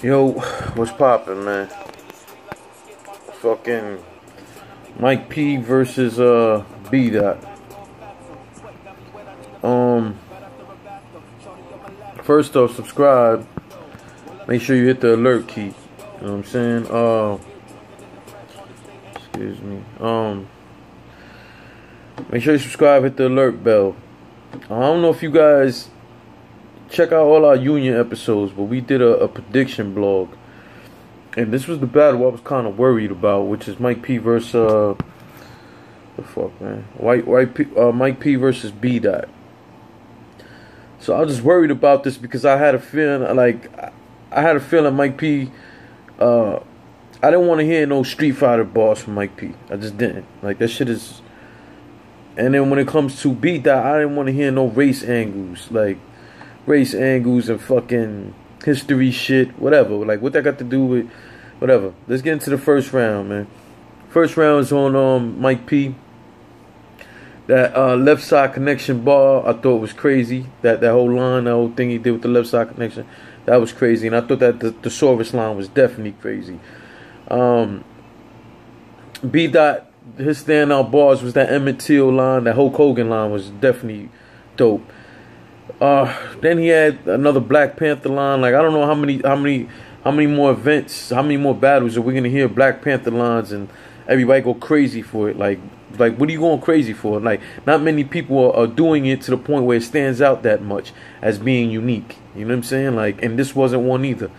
Yo, what's poppin', man? Fucking Mike P versus BDot. First off, subscribe. Make sure you hit the alert key. You know what I'm saying? Excuse me. Make sure you subscribe, hit the alert bell. I don't know if you guys check out all our union episodes, but we did a prediction blog, and this was the battle I was kind of worried about, which is Mike P versus the fuck, man, Mike P versus BDot. So I was just worried about this because I had a feeling Mike P. I didn't want to hear no Street Fighter bars from Mike P. I just didn't. Like, that shit is. And then when it comes to BDot, I didn't want to hear no race angles, like race angles and fucking history shit, whatever. Like, what that got to do with whatever. Let's get into the first round, man. First round is on Mike P. That left side connection bar, I thought was crazy. That whole line, that whole thing he did with the left side connection, that was crazy. And I thought that the Saurus line was definitely crazy. BDot, his standout bars was that Emmett Till line, that Hulk Hogan line was definitely dope. Then he had another Black Panther line. Like, I don't know how many more events, how many more battles are we gonna hear Black Panther lines and everybody go crazy for it. Like what are you going crazy for? Like, not many people are doing it to the point where it stands out that much as being unique. You know what I'm saying? Like, and this wasn't one either.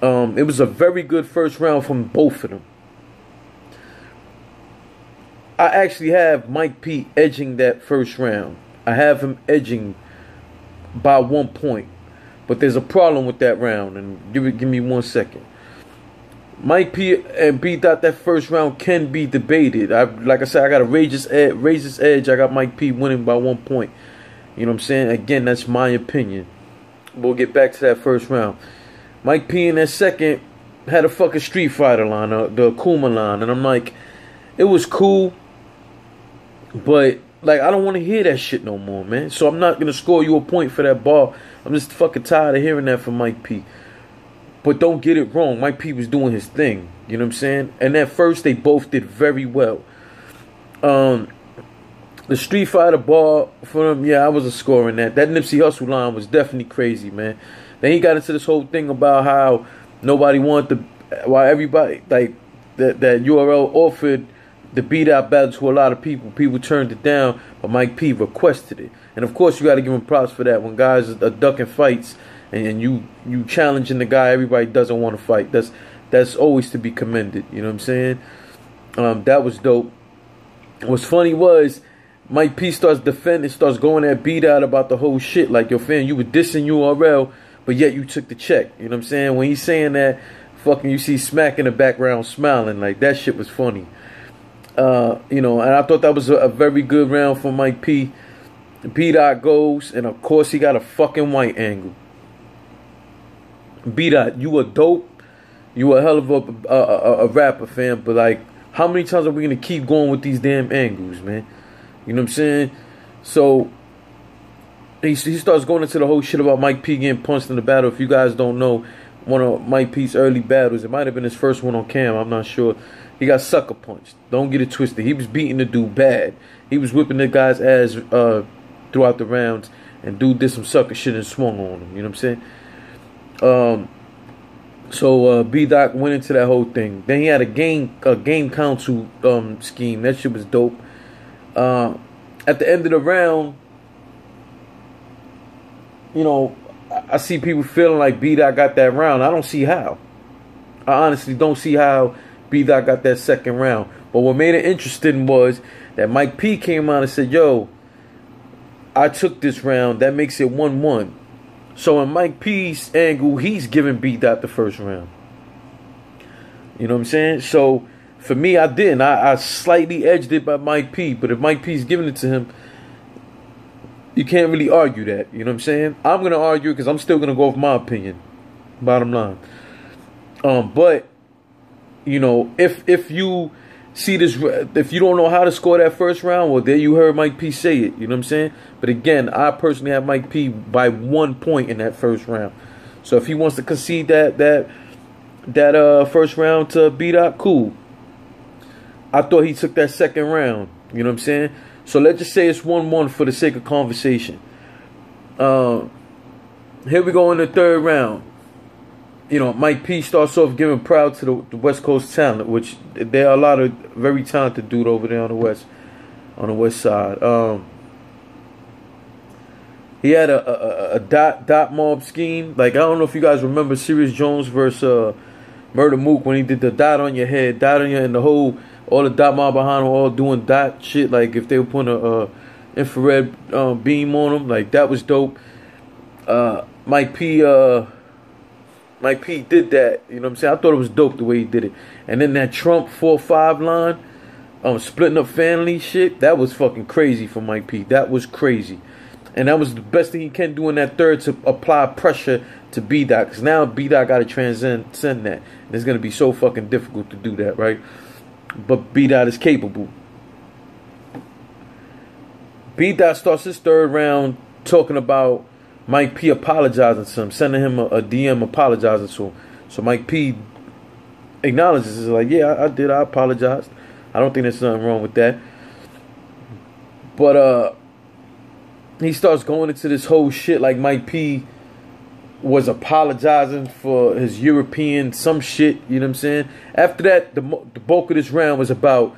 It was a very good first round from both of them. I actually have Mike P edging that first round. I have him edging by 1 point. But there's a problem with that round, and give me 1 second. Mike P and BDot, that first round can be debated. Like I said, I got a Razor's edge. I got Mike P winning by 1 point. You know what I'm saying? Again, that's my opinion. We'll get back to that first round. Mike P in that second had a fucking Street Fighter line, the Akuma line, and I'm like, it was cool, but like, I don't want to hear that shit no more, man. So I'm not gonna score you a point for that bar. I'm just fucking tired of hearing that from Mike P. But don't get it wrong, Mike P was doing his thing. You know what I'm saying? And at first, they both did very well. The Street Fighter bar for them, yeah, I was a score in that. That Nipsey Hussle line was definitely crazy, man. Then he got into this whole thing about how nobody wanted to, why everybody, like, that URL offered the BDot battle to a lot of people. People turned it down, but Mike P requested it. And of course, you got to give him props for that. When guys are ducking fights and you challenging the guy everybody doesn't want to fight, that's always to be commended. You know what I'm saying? That was dope. What's funny was Mike P starts defending, starts going at BDot about the whole shit. Like, yo, fam, you were dissing URL, but yet you took the check. You know what I'm saying? When he's saying that, fucking, you see Smack in the background smiling. Like, that shit was funny. You know, and I thought that was a very good round for Mike P. BDot goes, and of course he got a fucking white angle. BDot, you a dope. You a hell of a rapper, fam. But like, how many times are we gonna keep going with these damn angles, man? You know what I'm saying? So he starts going into the whole shit about Mike P getting punched in the battle. If you guys don't know, one of Mike P's early battles, it might have been his first one on cam, I'm not sure. He got sucker punched. Don't get it twisted. He was beating the dude bad. He was whipping the guy's ass throughout the rounds, and dude did some sucker shit and swung on him. You know what I'm saying? So BDot went into that whole thing. Then he had a game council scheme. That shit was dope. At the end of the round, you know, I see people feeling like BDot got that round. I don't see how. I honestly don't see how BDot got that second round. But what made it interesting was that Mike P came out and said, yo, I took this round. That makes it 1-1. So in Mike P's angle, he's giving BDot the first round. You know what I'm saying? So for me, I didn't. I slightly edged it by Mike P. But if Mike P's giving it to him, you can't really argue that. You know what I'm saying? I'm going to argue because I'm still going to go with my opinion. Bottom line. But, you know, if you see this, if you don't know how to score that first round, well, there you heard Mike P say it. You know what I'm saying? But again, I personally have Mike P by 1 point in that first round. So if he wants to concede that first round to BDot, cool. I thought he took that second round. You know what I'm saying? So let's just say it's 1-1 for the sake of conversation. Here we go in the third round. You know, Mike P starts off giving proud to the West Coast talent, which there are a lot of very talented dude over there on the west side. He had a dot mob scheme. Like, I don't know if you guys remember Serious Jones versus Murder Mook when he did the dot on your head, dot on your, and the whole, all the dot mob behind him all doing dot shit. Like if they were putting a infrared beam on them, like that was dope. Mike P did that. You know what I'm saying? I thought it was dope the way he did it. And then that Trump 4-5 line, splitting up family shit, that was fucking crazy for Mike P. That was crazy. And that was the best thing he can do in that third, to apply pressure to BDot. Because now BDot got to transcend that. And it's going to be so fucking difficult to do that, right? But BDot is capable. BDot starts his third round talking about Mike P apologizing to him, sending him a DM apologizing to him. So Mike P acknowledges, is like, yeah, I did. I apologized. I don't think there's nothing wrong with that. But he starts going into this whole shit like Mike P was apologizing for his European some shit, you know what I'm saying? After that, the bulk of this round was about,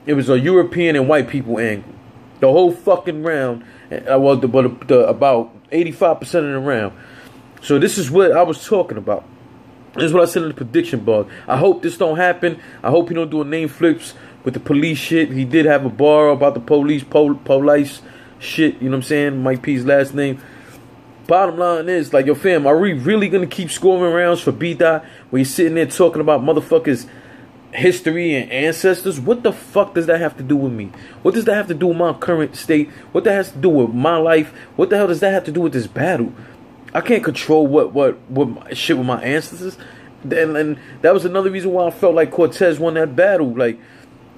it was a European and white people angle. The whole fucking round, well, about 85% of the round. So this is what I was talking about. This is what I said in the prediction bar. I hope this don't happen. I hope he don't do a name flips with the police shit. He did have a bar about the police shit, you know what I'm saying? Mike P's last name. Bottom line is, like, yo, fam, are we really gonna keep scoring rounds for BDot where you're sitting there talking about motherfuckers' history and ancestors? What the fuck does that have to do with me? What does that have to do with my current state? What that has to do with my life? What the hell does that have to do with this battle? I can't control what shit with my ancestors. And that was another reason why I felt like Cortez won that battle. Like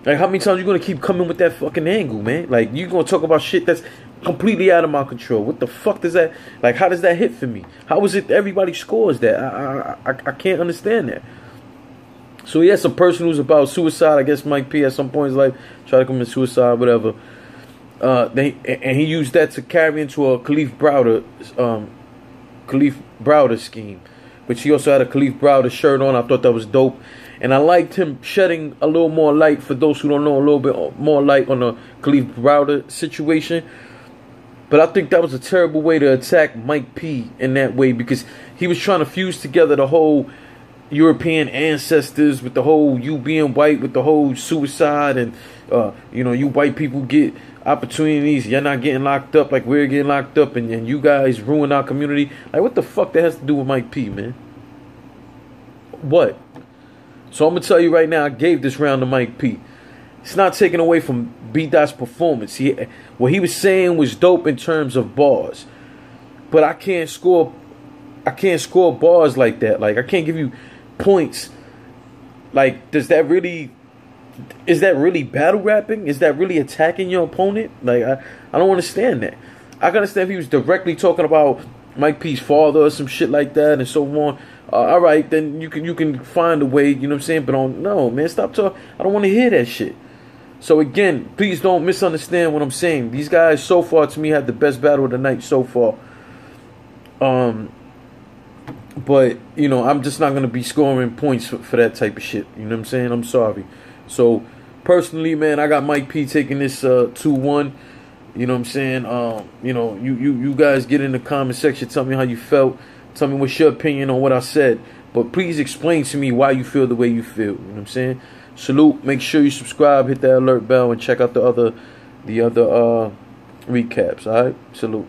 how many times you gonna keep coming with that fucking angle, man? Like, you gonna talk about shit that's completely out of my control. What the fuck does that, like, how does that hit for me? How is it everybody scores that? I can't understand that. So he had some person who's about suicide. I guess Mike P at some point in his life tried to commit suicide, whatever. And he used that to carry into a Khalif Browder scheme, which he also had a Khalif Browder shirt on. I thought that was dope. And I liked him shedding a little more light, for those who don't know, a little bit more light on the Khalif Browder situation. But I think that was a terrible way to attack Mike P in that way, because he was trying to fuse together the whole European ancestors with the whole you being white, with the whole suicide, and you know, you white people get opportunities, you're not getting locked up like we're getting locked up, and you guys ruin our community. Like, what the fuck that has to do with Mike P, man? What? So I'm gonna tell you right now, I gave this round to Mike P. It's not taken away from BDot's performance. What he was saying was dope in terms of bars, but I can't score bars like that. Like, I can't give you points. Like, is that really battle rapping? Is that really attacking your opponent? Like, I don't understand that. I can understand if he was directly talking about Mike P's father or some shit like that and so on. All right, then you can find a way, you know what I'm saying? But no, man, stop talking. I don't want to hear that shit. So again, please don't misunderstand what I'm saying. These guys so far to me had the best battle of the night so far. But, you know, I'm just not going to be scoring points for that type of shit. You know what I'm saying? I'm sorry. So, personally, man, I got Mike P taking this 2-1. You know what I'm saying? You know, you guys get in the comment section. Tell me how you felt. Tell me what's your opinion on what I said. But please explain to me why you feel the way you feel. You know what I'm saying? Salute. Make sure you subscribe, hit that alert bell, and check out the other recaps. All right? Salute.